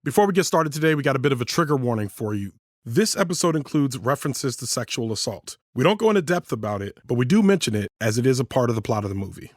Before we get started today, we got a bit of a trigger warning for you. This episode includes references to sexual assault. We don't go into depth about it, but we do mention it as it is a part of the plot of the movie.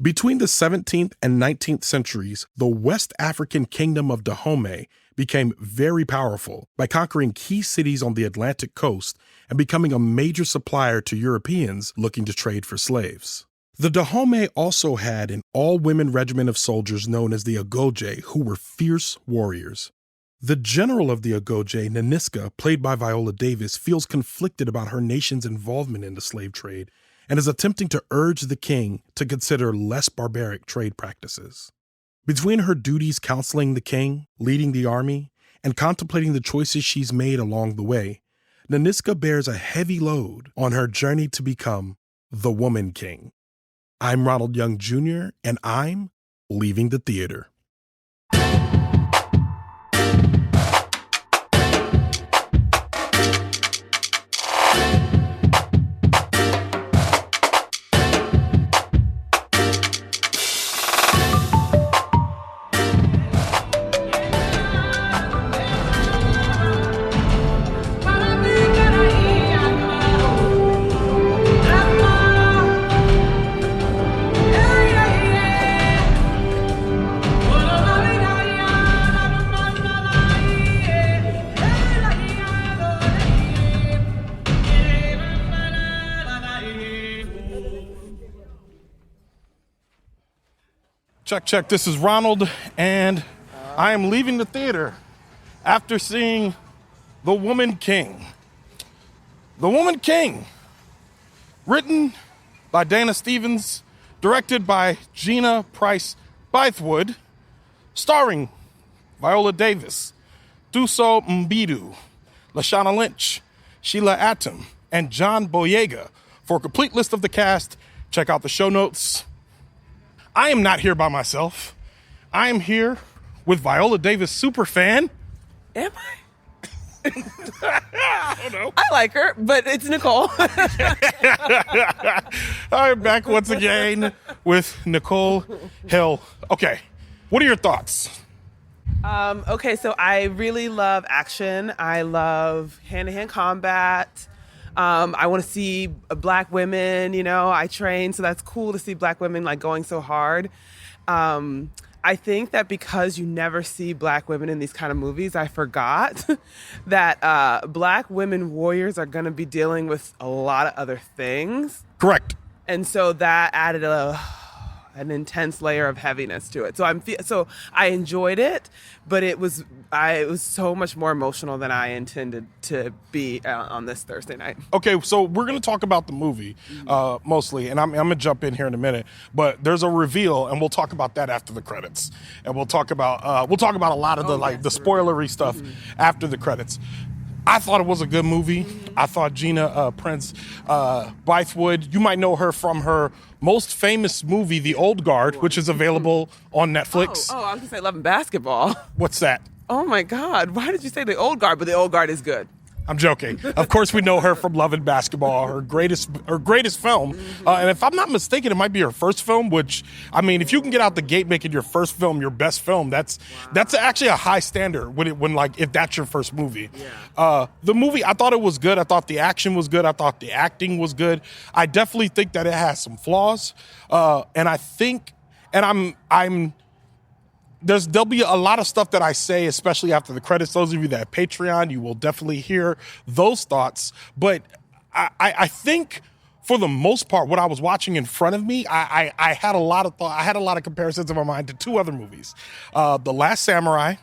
Between the 17th and 19th centuries, the West African kingdom of Dahomey became very powerful by conquering key cities on the Atlantic coast and becoming a major supplier to Europeans looking to trade for slaves. The Dahomey also had an all-women regiment of soldiers known as the Agoje, who were fierce warriors. The general of the Agoje, Naniska, played by Viola Davis, feels conflicted about her nation's involvement in the slave trade and is attempting to urge the king to consider less barbaric trade practices. Between her duties counseling the king, leading the army, and contemplating the choices she's made along the way, Naniska bears a heavy load on her journey to become the Woman King. I'm Ronald Young Jr., and I'm leaving the theater. Check. This is Ronald, and I am leaving the theater after seeing The Woman King. The Woman King, written by Dana Stevens, directed by Gina Prince-Bythewood, starring Viola Davis, Thuso Mbedu, Lashana Lynch, Sheila Atim, and John Boyega. For a complete list of the cast, check out the show notes. I am not here by myself. I am here with Viola Davis superfan. Am I? I don't know. I like her, but it's Nicole. I'm back once again with Nic Hill. Okay, what are your thoughts? Okay, so I really love action. I love hand-to-hand combat. I want to see black women, I train, so that's cool to see black women like going so hard. I think that because you never see black women in these kind of movies, I forgot that black women warriors are going to be dealing with a lot of other things. Correct. And so that added an intense layer of heaviness to it. So I enjoyed it, but it was so much more emotional than I intended to be on this Thursday night. Okay, so we're going to talk about the movie mostly, and I'm going to jump in here in a minute. But there's a reveal, and we'll talk about that after the credits, and we'll talk about a lot of the spoilery stuff after the credits. I thought it was a good movie. I thought Gina Prince-Bythewood, you might know her from her most famous movie, The Old Guard, which is available on Netflix. Oh, I was going to say Love and Basketball. What's that? Oh my God, why did you say The Old Guard? But The Old Guard is good. I'm joking. Of course, we know her from Love and Basketball, her greatest film. And if I'm not mistaken, it might be her first film, which, I mean, if you can get out the gate making your first film your best film, that's actually a high standard if that's your first movie. Yeah. The movie, I thought it was good. I thought the action was good. I thought the acting was good. I definitely think that it has some flaws. And I think, and there'll be a lot of stuff that I say, especially after the credits. Those of you that have Patreon, you will definitely hear those thoughts. But I think for the most part, what I was watching in front of me, I had a lot of thought. I had a lot of comparisons in my mind to two other movies, The Last Samurai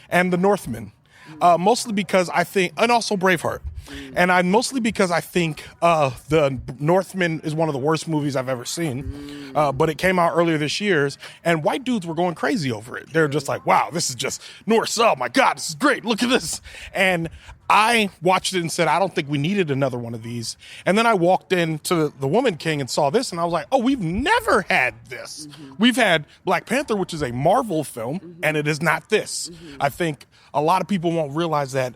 and The Northman. Mostly because I think, and also Braveheart. And mostly because I think The Northman is one of the worst movies I've ever seen. But it came out earlier this year, and white dudes were going crazy over it. They're just like, wow, this is just Norse. Oh my God, this is great. Look at this. And I watched it and said, I don't think we needed another one of these. And then I walked into The Woman King and saw this, and I was like, oh, we've never had this. We've had Black Panther, which is a Marvel film, and it is not this. I think a lot of people won't realize that,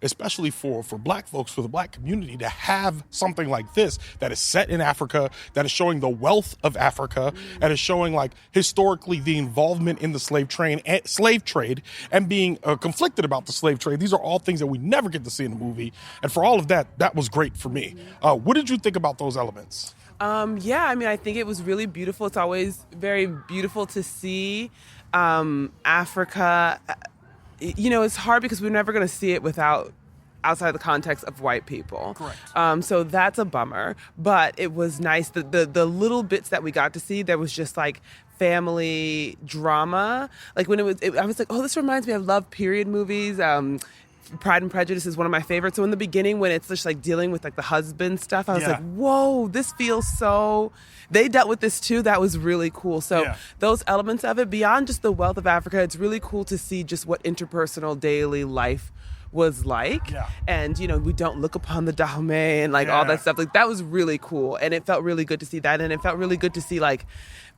especially for Black folks, for the Black community, to have something like this that is set in Africa, that is showing the wealth of Africa, and is showing like historically the involvement in the slave trade and being conflicted about the slave trade. These are all things that we never get to see in the movie. And for all of that, that was great for me. What did you think about those elements? Yeah, I mean, I think it was really beautiful. It's always very beautiful to see Africa. You know, it's hard because we're never going to see it outside the context of white people. Correct. So that's a bummer. But it was nice. The little bits that we got to see, there was just like family drama. Like when I was like, oh, this reminds me, I love period movies. Pride and Prejudice is one of my favorites. So in the beginning, when it's just like dealing with like the husband stuff, I was like, whoa, this feels so... They dealt with this too. That was really cool. So those elements of it, beyond just the wealth of Africa, it's really cool to see just what interpersonal daily life was like. And, you know, we don't look upon the Dahomey and like all that stuff. Like that was really cool. And it felt really good to see that. And it felt really good to see like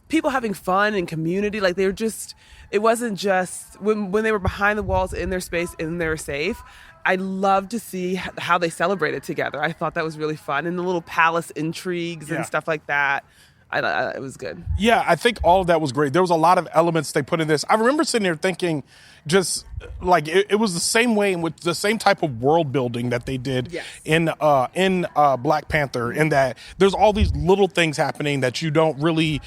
people having fun and community. Like they were just, it wasn't just when they were behind the walls in their space and they were safe. I love to see how they celebrated together. I thought that was really fun. And the little palace intrigues and stuff like that. It was good. Yeah, I think all of that was great. There was a lot of elements they put in this. I remember sitting there thinking, just like it was the same way with the same type of world building that they did in Black Panther, in that there's all these little things happening that you don't really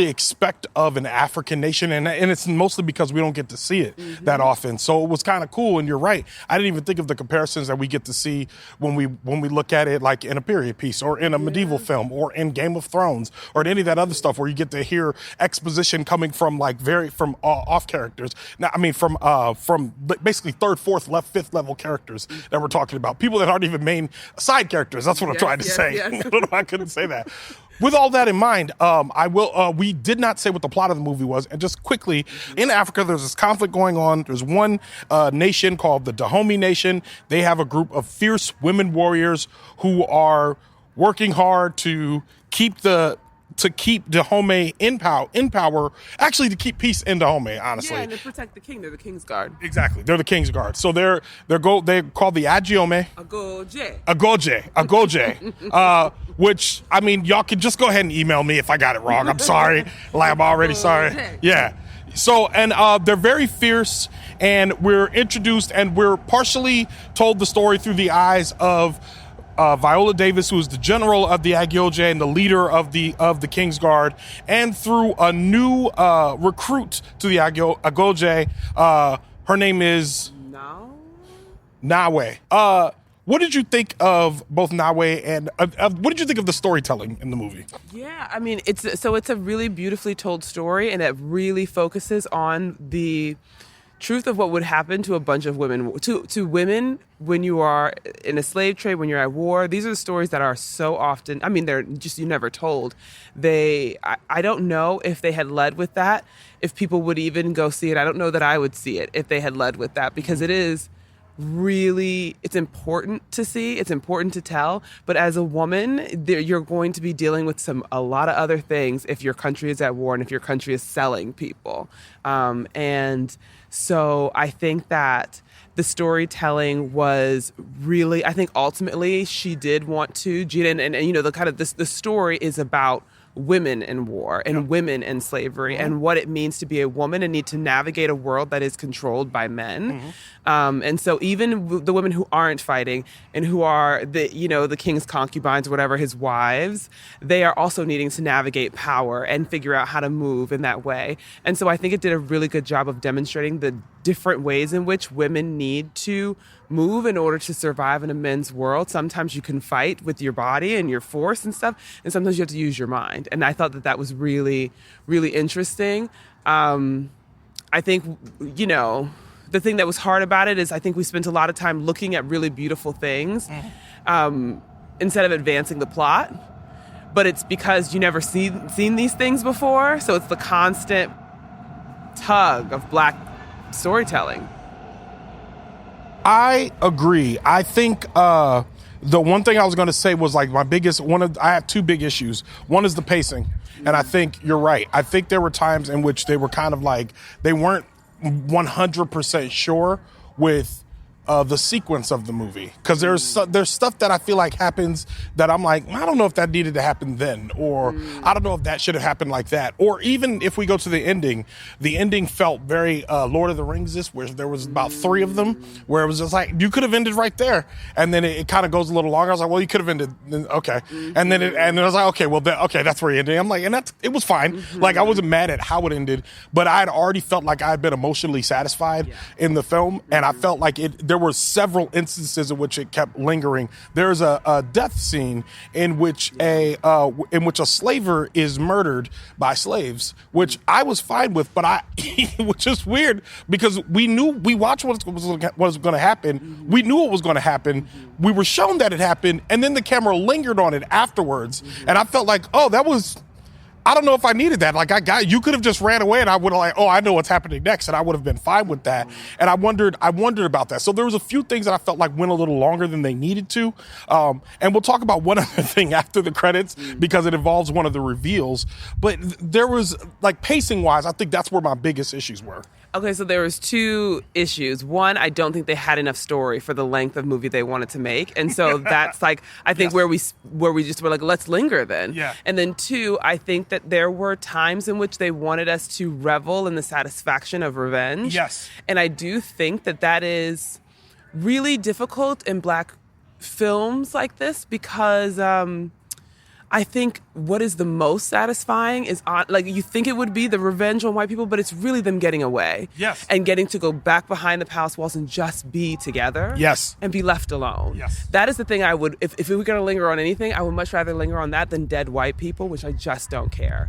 expect of an African nation, and it's mostly because we don't get to see it that often. So it was kind of cool. And you're right, I didn't even think of the comparisons that we get to see when we look at it like in a period piece or in a medieval film or in Game of Thrones or in any of that other stuff where you get to hear exposition coming from like from off characters. Now, I mean from basically third, fourth, fifth level characters that we're talking about. People that aren't even main side characters. That's what I'm trying to say. I don't know, I couldn't say that. With all that in mind, we did not say what the plot of the movie was. And just quickly, in Africa, there's this conflict going on. There's one nation called the Dahomey Nation. They have a group of fierce women warriors who are working hard to keep Dahomey in power, actually to keep peace in Dahomey, honestly. Yeah, and to protect the king. They're the King's Guard. Exactly. They're the King's Guard. So they're called the Agiome. Agoje. Which, I mean, y'all can just go ahead and email me if I got it wrong. I'm sorry. Like, I'm already sorry. Yeah. So, and they're very fierce, and we're introduced, and we're partially told the story through the eyes of Viola Davis, who is the general of the Agioje and the leader of the King's Guard, and through a new recruit to the Agioje. Her name is Nawe. What did you think of both Nawe and what did you think of the storytelling in the movie? Yeah, I mean, it's a really beautifully told story, and it really focuses on the truth of what would happen to a bunch of women, to women when you are in a slave trade, when you're at war. These are the stories that are so often, I mean, they're just, you never told. I don't know if they had led with that, if people would even go see it. I don't know that I would see it if they had led with that, because it is really, it's important to see, it's important to tell, but as a woman, you're going to be dealing with a lot of other things if your country is at war and if your country is selling people. And so I think that the storytelling was really, I think ultimately she did want to, Gina, and you know, the story is about women in war and women in slavery and what it means to be a woman and need to navigate a world that is controlled by men. And so even the women who aren't fighting and who are the king's concubines or whatever, his wives, they are also needing to navigate power and figure out how to move in that way. And so I think it did a really good job of demonstrating the different ways in which women need to move in order to survive in a men's world. Sometimes you can fight with your body and your force and stuff, and sometimes you have to use your mind. And I thought that was really, really interesting. I think, you know, the thing that was hard about it is I think we spent a lot of time looking at really beautiful things instead of advancing the plot. But it's because you never seen these things before, so it's the constant tug of Black storytelling. I agree. I think the one thing I was going to say was like I have two big issues. One is the pacing. And I think you're right. I think there were times in which they were kind of like, they weren't 100% sure with the sequence of the movie, because there's stuff that I feel like happens that I'm like, I don't know if that needed to happen then, or I don't know if that should have happened like that. Or even if we go to the ending felt very Lord of the Rings-ish, where there was about 3 of them, where it was just like, you could have ended right there, and then it kind of goes a little longer. I was like, well, you could have ended, okay, and then I was like, okay, well, that's where he ended. I'm like, and it was fine. Like, I wasn't mad at how it ended, but I had already felt like I had been emotionally satisfied in the film, and I felt like there were several instances in which it kept lingering. There's a death scene in which a slaver is murdered by slaves, which I was fine with, but which is weird because we watched what was going to happen. We knew what was going to happen. We were shown that it happened, and then the camera lingered on it afterwards, and I felt like, oh, that was. I don't know if I needed that. Like, you could have just ran away and I would have like, oh, I know what's happening next. And I would have been fine with that. And I wondered about that. So there was a few things that I felt like went a little longer than they needed to. And we'll talk about one other thing after the credits because it involves one of the reveals. But there was, like, pacing wise, I think that's where my biggest issues were. Okay, so there was 2 issues. One, I don't think they had enough story for the length of movie they wanted to make. And so that's like, I think where we just were like, let's linger then. Yeah. And then 2, I think that there were times in which they wanted us to revel in the satisfaction of revenge. Yes. And I do think that is really difficult in Black films like this because I think what is the most satisfying is like you think it would be the revenge on white people, but it's really them getting away. Yes. And getting to go back behind the palace walls and just be together. Yes. And be left alone. Yes. That is the thing I would, if we were going to linger on anything, I would much rather linger on that than dead white people, which I just don't care.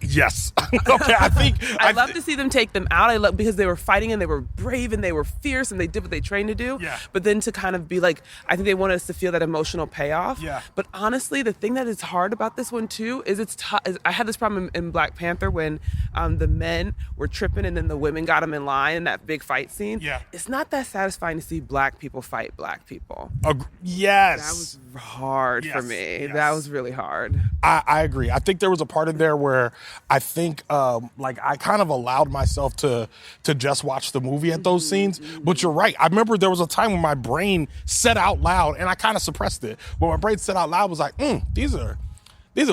Yes. Okay, I think. I love to see them take them out. Because they were fighting and they were brave and they were fierce and they did what they trained to do. Yeah. But then to kind of be like, I think they wanted us to feel that emotional payoff. Yeah. But honestly, the thing that is hard about this one too is I had this problem in Black Panther when the men were tripping and then the women got them in line in that big fight scene. Yeah. It's not that satisfying to see Black people fight Black people. Yes. That was hard for me. Yes. That was really hard. I agree. I think there was a part in there where I think like I kind of allowed myself to just watch the movie at those scenes. But you're right. I remember there was a time when my brain said out loud, and I kind of suppressed it. When my brain said out loud was like, these are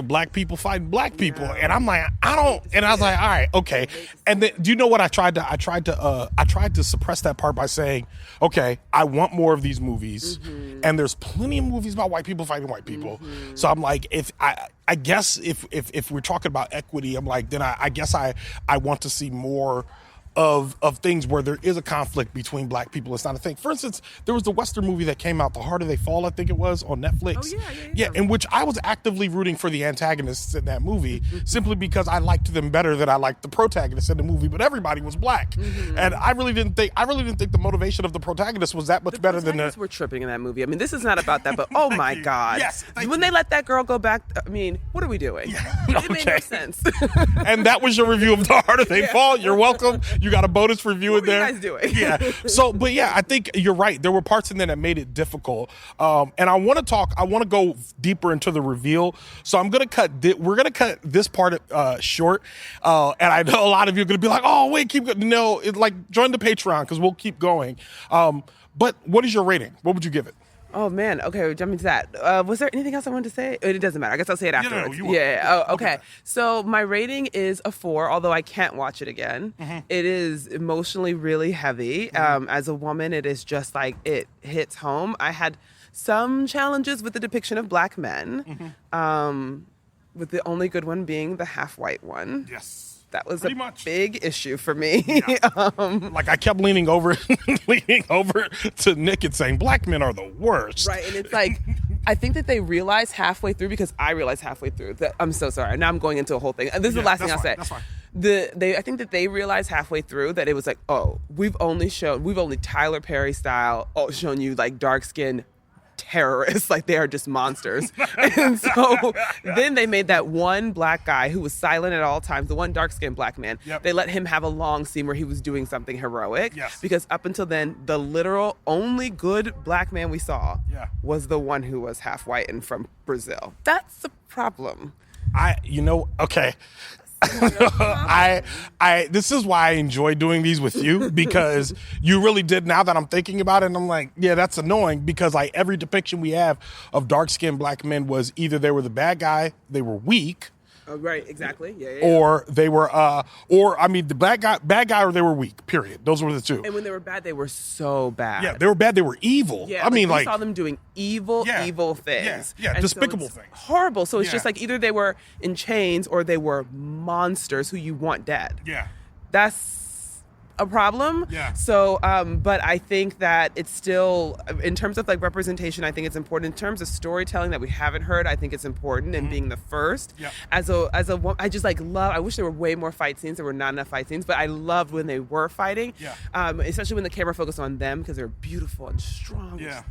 Black people fighting Black people. Yeah. And I'm like, I was like, all right, okay. And then, do you know what I tried to suppress that part by saying, okay, I want more of these movies. And there's plenty of movies about white people fighting white people. So I'm like, I guess if we're talking about equity, I'm like, then I guess I want to see more of things where there is a conflict between Black people. It's not a thing. For instance, there was the Western movie that came out, The Harder They Fall, I think it was, on Netflix. Oh, yeah. In which I was actively rooting for the antagonists in that movie simply because I liked them better than I liked the protagonists in the movie, but everybody was Black. And I really didn't think the motivation of the protagonist was that much better than the... We're tripping in that movie. I mean, this is not about that, but oh my God. Yes, when they let that girl go back, I mean, what are we doing? It made no sense. And that was your review of The Harder They Fall. You're welcome. You got a bonus review in there. What are you guys doing? Yeah. So, but yeah, I think you're right. There were parts in there that made it difficult. And I want to go deeper into the reveal. So we're going to cut this part short. And I know a lot of you are going to be like, oh, wait, keep going. No, join the Patreon because we'll keep going. But what is your rating? What would you give it? Oh, man. Okay, jumping to that. Was there anything else I wanted to say? It doesn't matter. I guess I'll say it afterwards. Yeah. Oh, okay. So my rating is a 4, although I can't watch it again. It is emotionally really heavy. As a woman, it is just like it hits home. I had some challenges with the depiction of Black men, with the only good one being the half-white one. Yes. That was big issue for me. Yeah. Like I kept leaning over to Nick and saying, Black men are the worst. Right, and it's like, I think that they realized halfway through, because I realized halfway through, that I'm so sorry. Now I'm going into a whole thing. And this is the last thing I'll say. That's fine. I think that they realized halfway through that it was like, oh, we've only Tyler Perry style shown you like dark skin terrorists. Like, they are just monsters. And so then they made that one black guy who was silent at all times, the one dark-skinned black man. Yep. They let him have a long scene where he was doing something heroic. Yes. Because up until then, the literal only good black man we saw Yeah. was the one who was half white and from Brazil. That's the problem. Okay. This is why I enjoy doing these with you, because you really did. Now that I'm thinking about it, and I'm like, yeah, that's annoying, because like every depiction we have of dark-skinned black men was either they were the bad guy, they were weak, Oh, right, exactly. Yeah. or they were, the bad guy, or they were weak. Period. Those were the two. And when they were bad, they were so bad. Yeah, they were bad. They were evil. Yeah, we saw them doing evil things. Yeah, And despicable so it's things. Horrible. So it's Yeah. just like either they were in chains or they were monsters who you want dead. Yeah. That's a problem. Yeah. So, but I think that it's still, in terms of like representation, I think it's important. In terms of storytelling that we haven't heard, I think it's important, and being the first. Yeah. As a woman, I just like love. I wish there were way more fight scenes. There were not enough fight scenes, but I loved when they were fighting. Yeah. Especially when the camera focused on them, because they're beautiful and strong. Yeah.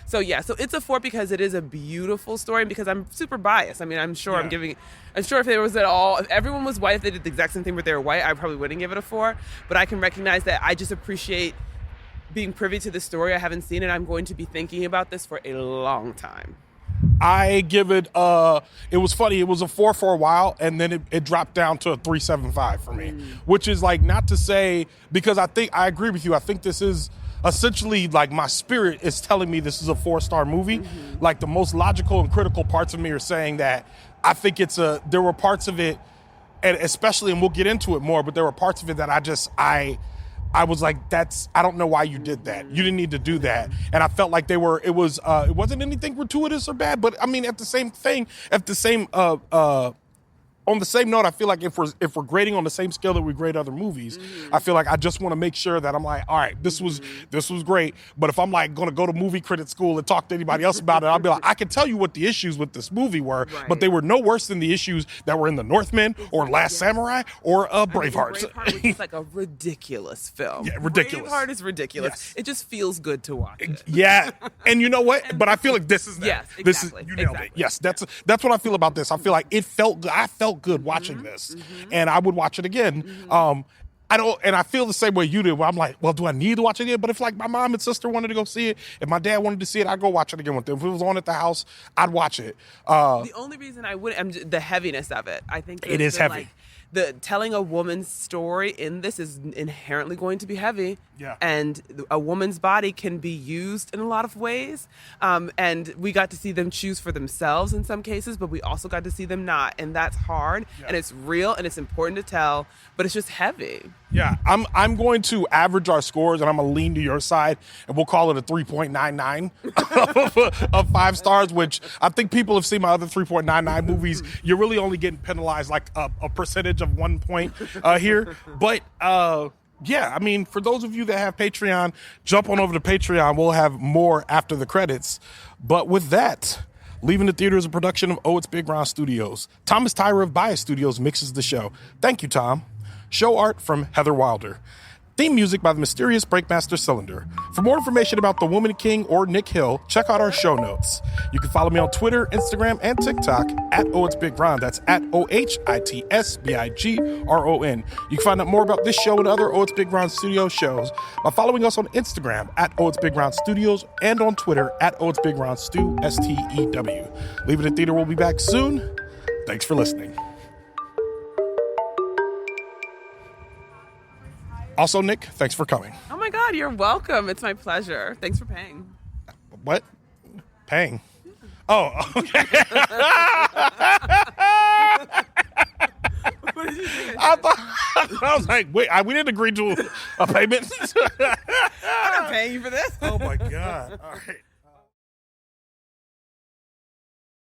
So it's a 4 because it is a beautiful story, and because I'm super biased. I mean, I'm sure Yeah. I'm sure if there was at all, if everyone was white, if they did the exact same thing but they were white, I probably wouldn't give it a 4. But I can recognize that I just appreciate being privy to the story. I haven't seen it. I'm going to be thinking about this for a long time. I give it, it was funny. It was a 4 for a while, and then it dropped down to a 3.75 for me, which is like, not to say, because I agree with you. I think this is essentially like my spirit is telling me this is a 4-star movie. Like, the most logical and critical parts of me are saying that I think there were parts of it, and especially, and we'll get into it more, but there were parts of it that I was like, I don't know why you did that. You didn't need to do that. And I felt like it wasn't anything gratuitous or bad, but I mean, on the same note, I feel like if we're grading on the same scale that we grade other movies, I feel like I just want to make sure that I'm like, all right, this was great. But if I'm like going to go to movie critic school and talk to anybody else about it, I'll be like, I can tell you what the issues with this movie were, but they were no worse than the issues that were in The Northman or Last Samurai or Braveheart. Braveheart was just like a ridiculous film. Yeah, ridiculous. Braveheart is ridiculous. Yes. It just feels good to watch it. Yeah, and you know what? But I feel like this is that. Yes, This is, exactly, you nailed exactly. it. Yes, that's what I feel about this. I feel like I felt good watching this, and I would watch it again. I feel the same way you did, where I'm like, well, do I need to watch it again? But if like my mom and sister wanted to go see it, if my dad wanted to see it, I'd go watch it again with them. If it was on at the house, I'd watch it. The only reason I wouldn't, the heaviness of it. I think It is heavy. Like, the telling a woman's story in this is inherently going to be heavy. Yeah. And a woman's body can be used in a lot of ways. And we got to see them choose for themselves in some cases, but we also got to see them not. And that's hard. Yeah. And it's real and it's important to tell, but it's just heavy. Yeah, I'm going to average our scores, and I'm going to lean to your side, and we'll call it a 3.99 of 5 stars, which I think people have seen my other 3.99 movies. You're really only getting penalized like a percentage of 1 point here. But yeah, I mean, for those of you that have Patreon, jump on over to Patreon. We'll have more after the credits. But with that, Leaving the Theater is a production of OhitsBigRon Studios. Thomas Tyra of Bias Studios mixes the show. Thank you, Tom. Show art from Heather Wilder. Theme music by the mysterious Breakmaster Cylinder. For more information about The Woman King or Nic Hill, check out our show notes. You can follow me on Twitter, Instagram, and TikTok at OhitsBigRon. That's at OhitsBigRon. You can find out more about this show and other OhitsBigRon Studio shows by following us on Instagram at OhitsBigRon Studios and on Twitter at OhitsBigRonStew, STEW. Leaving the Theater will be back soon. Thanks for listening. Also, Nick, thanks for coming. Oh my God, you're welcome. It's my pleasure. Thanks for paying. What? Paying? Oh, okay. What did you think? I was like, wait, we didn't agree to a payment. I'm not paying you for this. Oh my God. All right.